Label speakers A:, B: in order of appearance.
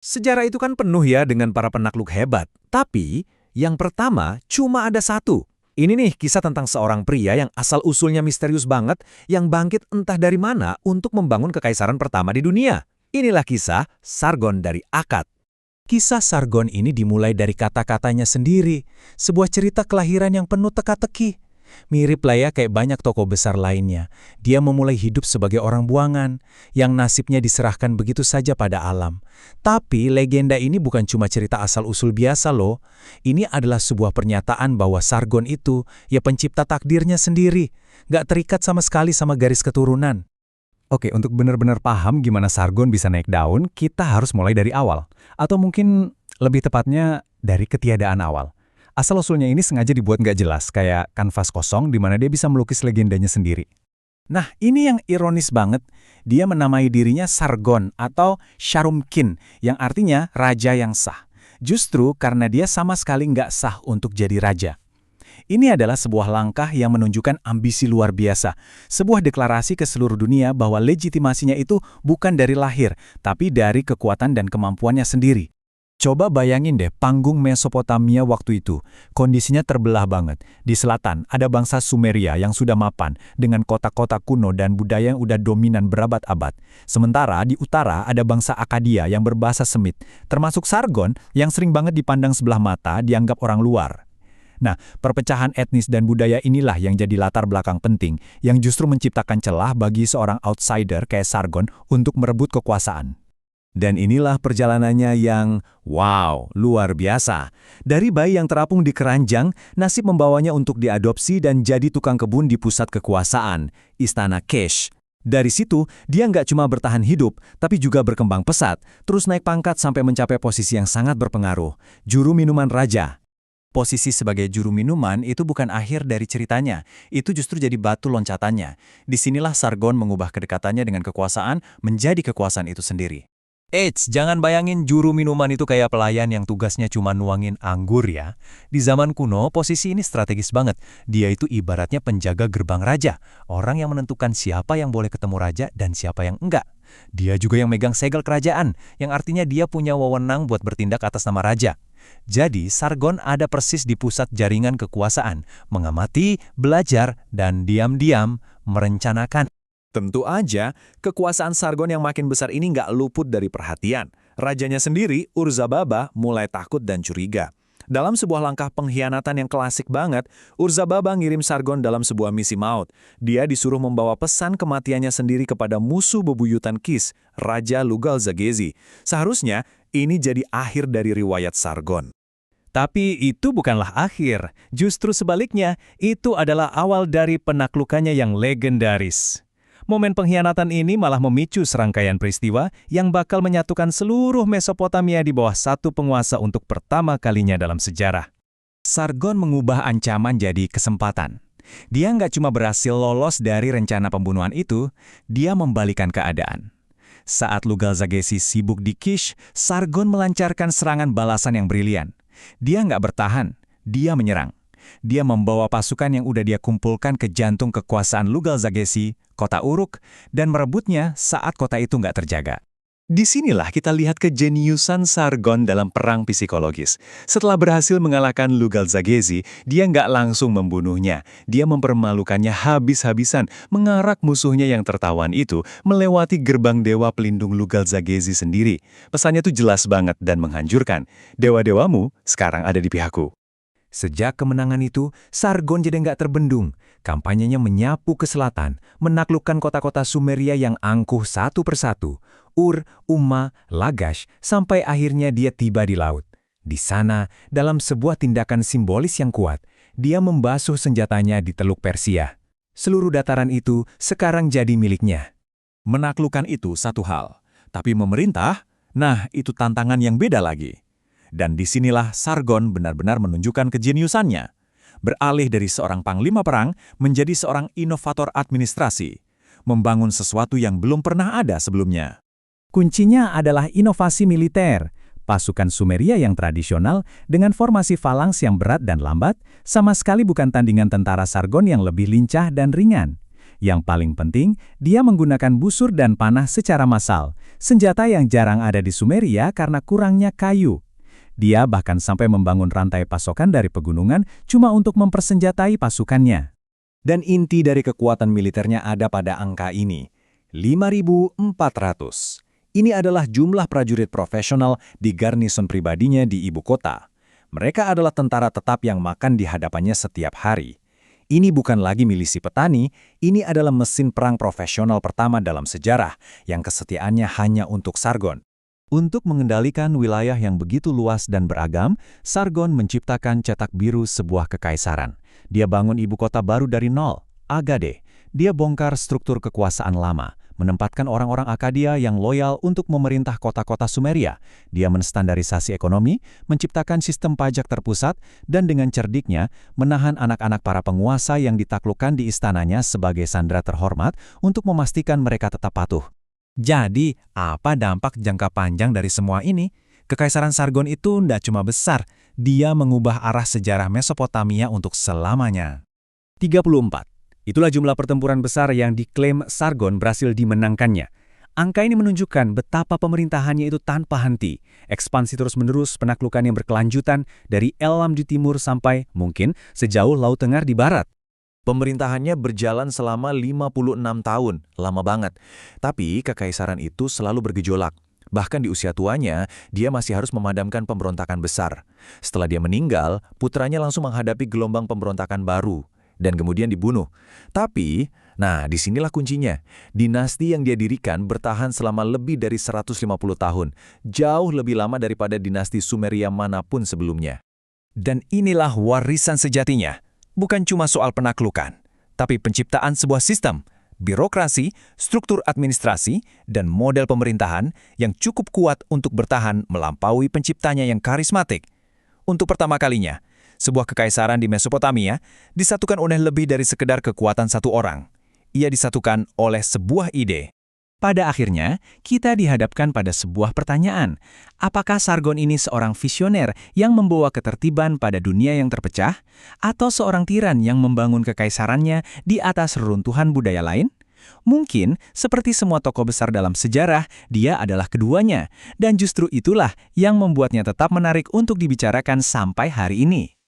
A: Sejarah itu kan penuh ya dengan para penakluk hebat. Tapi, yang pertama cuma ada satu. Ini nih kisah tentang seorang pria yang asal-usulnya misterius banget, yang bangkit entah dari mana untuk membangun kekaisaran pertama di dunia. Inilah kisah Sargon dari Akkad.
B: Kisah Sargon ini dimulai dari kata-katanya sendiri, sebuah cerita kelahiran yang penuh teka-teki. Mirip lah ya kayak banyak tokoh besar lainnya. Dia memulai hidup sebagai orang buangan, yang nasibnya diserahkan begitu saja pada alam. Tapi legenda ini bukan cuma cerita asal-usul biasa loh. Ini adalah sebuah pernyataan bahwa Sargon itu ya pencipta takdirnya sendiri, gak terikat sama sekali sama garis keturunan.
C: Oke, untuk benar-benar paham gimana Sargon bisa naik daun, kita harus mulai dari awal. Atau mungkin lebih tepatnya dari ketiadaan awal. Asal-usulnya ini sengaja dibuat nggak jelas, kayak kanvas kosong di mana dia bisa melukis legendanya sendiri.
B: Nah, ini yang ironis banget. Dia menamai dirinya Sargon atau Sharumkin, yang artinya raja yang sah. Justru karena dia sama sekali nggak sah untuk jadi raja. Ini adalah sebuah langkah yang menunjukkan ambisi luar biasa. Sebuah deklarasi ke seluruh dunia bahwa legitimasinya itu bukan dari lahir, tapi dari kekuatan dan kemampuannya sendiri.
C: Coba bayangin deh panggung Mesopotamia waktu itu. Kondisinya terbelah banget. Di selatan ada bangsa Sumeria yang sudah mapan dengan kota-kota kuno dan budaya yang udah dominan berabad-abad. Sementara di utara ada bangsa Akkadia yang berbahasa Semit, termasuk Sargon yang sering banget dipandang sebelah mata dianggap orang luar. Nah, perpecahan etnis dan budaya inilah yang jadi latar belakang penting yang justru menciptakan celah bagi seorang outsider kayak Sargon untuk merebut kekuasaan.
A: Dan inilah perjalanannya yang, wow, luar biasa. Dari bayi yang terapung di keranjang, nasib membawanya untuk diadopsi dan jadi tukang kebun di pusat kekuasaan, Istana Kesh. Dari situ, dia nggak cuma bertahan hidup, tapi juga berkembang pesat, terus naik pangkat sampai mencapai posisi yang sangat berpengaruh, juru minuman raja.
B: Posisi sebagai juru minuman itu bukan akhir dari ceritanya, itu justru jadi batu loncatannya. Disinilah Sargon mengubah kedekatannya dengan kekuasaan menjadi kekuasaan itu sendiri. Eits, jangan bayangin juru minuman itu kayak pelayan yang tugasnya cuma nuangin anggur ya. Di zaman kuno, posisi ini strategis banget. Dia itu ibaratnya penjaga gerbang raja, orang yang menentukan siapa yang boleh ketemu raja dan siapa yang enggak. Dia juga yang megang segel kerajaan, yang artinya dia punya wewenang buat bertindak atas nama raja. Jadi, Sargon ada persis di pusat jaringan kekuasaan, mengamati, belajar, dan diam-diam merencanakan.
A: Tentu aja, kekuasaan Sargon yang makin besar ini nggak luput dari perhatian. Rajanya sendiri, Urzababa, mulai takut dan curiga. Dalam sebuah langkah pengkhianatan yang klasik banget, Urzababa ngirim Sargon dalam sebuah misi maut. Dia disuruh membawa pesan kematiannya sendiri kepada musuh bebuyutan Kish, Raja Lugal-Zagezi. Seharusnya, ini jadi akhir dari riwayat Sargon.
B: Tapi itu bukanlah akhir. Justru sebaliknya, itu adalah awal dari penaklukannya yang legendaris. Momen pengkhianatan ini malah memicu serangkaian peristiwa yang bakal menyatukan seluruh Mesopotamia di bawah satu penguasa untuk pertama kalinya dalam sejarah. Sargon mengubah ancaman jadi kesempatan. Dia nggak cuma berhasil lolos dari rencana pembunuhan itu, dia membalikan keadaan. Saat Lugal-Zagezi sibuk di Kish, Sargon melancarkan serangan balasan yang brilian. Dia nggak bertahan, dia menyerang. Dia membawa pasukan yang udah dia kumpulkan ke jantung kekuasaan Lugal-Zagezi, kota Uruk, dan merebutnya saat kota itu nggak terjaga. Disinilah kita lihat kejeniusan Sargon dalam perang psikologis. Setelah berhasil mengalahkan Lugal-Zagezi, dia nggak langsung membunuhnya. Dia mempermalukannya habis-habisan, mengarak musuhnya yang tertawan itu melewati gerbang dewa pelindung Lugal-Zagezi sendiri. Pesannya tuh jelas banget dan menghancurkan. Dewa-dewamu sekarang ada di pihakku. Sejak kemenangan itu, Sargon jadi nggak terbendung. Kampanyenya menyapu ke selatan, menaklukkan kota-kota Sumeria yang angkuh satu persatu. Ur, Umma, Lagash, sampai akhirnya dia tiba di laut. Di sana, dalam sebuah tindakan simbolis yang kuat, dia membasuh senjatanya di Teluk Persia. Seluruh dataran itu sekarang jadi miliknya.
A: Menaklukkan itu satu hal, tapi memerintah, nah itu tantangan yang beda lagi. Dan disinilah Sargon benar-benar menunjukkan kejeniusannya. Beralih dari seorang panglima perang menjadi seorang inovator administrasi. Membangun sesuatu yang belum pernah ada sebelumnya.
C: Kuncinya adalah inovasi militer. Pasukan Sumeria yang tradisional dengan formasi falanks yang berat dan lambat sama sekali bukan tandingan tentara Sargon yang lebih lincah dan ringan.
B: Yang paling penting, dia menggunakan busur dan panah secara massal, senjata yang jarang ada di Sumeria karena kurangnya kayu. Dia bahkan sampai membangun rantai pasokan dari pegunungan cuma untuk mempersenjatai pasukannya.
A: Dan inti dari kekuatan militernya ada pada angka ini, 5.400. Ini adalah jumlah prajurit profesional di garnison pribadinya di ibu kota. Mereka adalah tentara tetap yang makan di hadapannya setiap hari. Ini bukan lagi milisi petani, ini adalah mesin perang profesional pertama dalam sejarah yang kesetiaannya hanya untuk Sargon. Untuk mengendalikan wilayah yang begitu luas dan beragam, Sargon menciptakan cetak biru sebuah kekaisaran. Dia bangun ibu kota baru dari nol, Agade. Dia bongkar struktur kekuasaan lama, menempatkan orang-orang Akkadia yang loyal untuk memerintah kota-kota Sumeria. Dia menstandarisasi ekonomi, menciptakan sistem pajak terpusat, dan dengan cerdiknya menahan anak-anak para penguasa yang ditaklukkan di istananya sebagai sandera terhormat untuk memastikan mereka tetap patuh. Jadi, apa dampak jangka panjang dari semua ini? Kekaisaran Sargon itu tidak cuma besar, dia mengubah arah sejarah Mesopotamia untuk selamanya.
B: 34. Itulah jumlah pertempuran besar yang diklaim Sargon berhasil dimenangkannya. Angka ini menunjukkan betapa pemerintahannya itu tanpa henti. Ekspansi terus-menerus, penaklukan yang berkelanjutan dari Elam di timur sampai mungkin sejauh Laut Tengah di barat.
A: Pemerintahannya berjalan selama 56 tahun, lama banget. Tapi kekaisaran itu selalu bergejolak. Bahkan di usia tuanya, dia masih harus memadamkan pemberontakan besar. Setelah dia meninggal, putranya langsung menghadapi gelombang pemberontakan baru. Dan kemudian dibunuh. Tapi, disinilah kuncinya. Dinasti yang dia dirikan bertahan selama lebih dari 150 tahun. Jauh lebih lama daripada dinasti Sumeria manapun sebelumnya. Dan inilah warisan sejatinya. Bukan cuma soal penaklukan, tapi penciptaan sebuah sistem, birokrasi, struktur administrasi, dan model pemerintahan yang cukup kuat untuk bertahan melampaui penciptanya yang karismatik. Untuk pertama kalinya, sebuah kekaisaran di Mesopotamia disatukan oleh lebih dari sekedar kekuatan satu orang. Ia disatukan oleh sebuah ide. Pada akhirnya, kita dihadapkan pada sebuah pertanyaan. Apakah Sargon ini seorang visioner yang membawa ketertiban pada dunia yang terpecah? Atau seorang tiran yang membangun kekaisarannya di atas reruntuhan budaya lain? Mungkin, seperti semua tokoh besar dalam sejarah, dia adalah keduanya. Dan justru itulah yang membuatnya tetap menarik untuk dibicarakan sampai hari ini.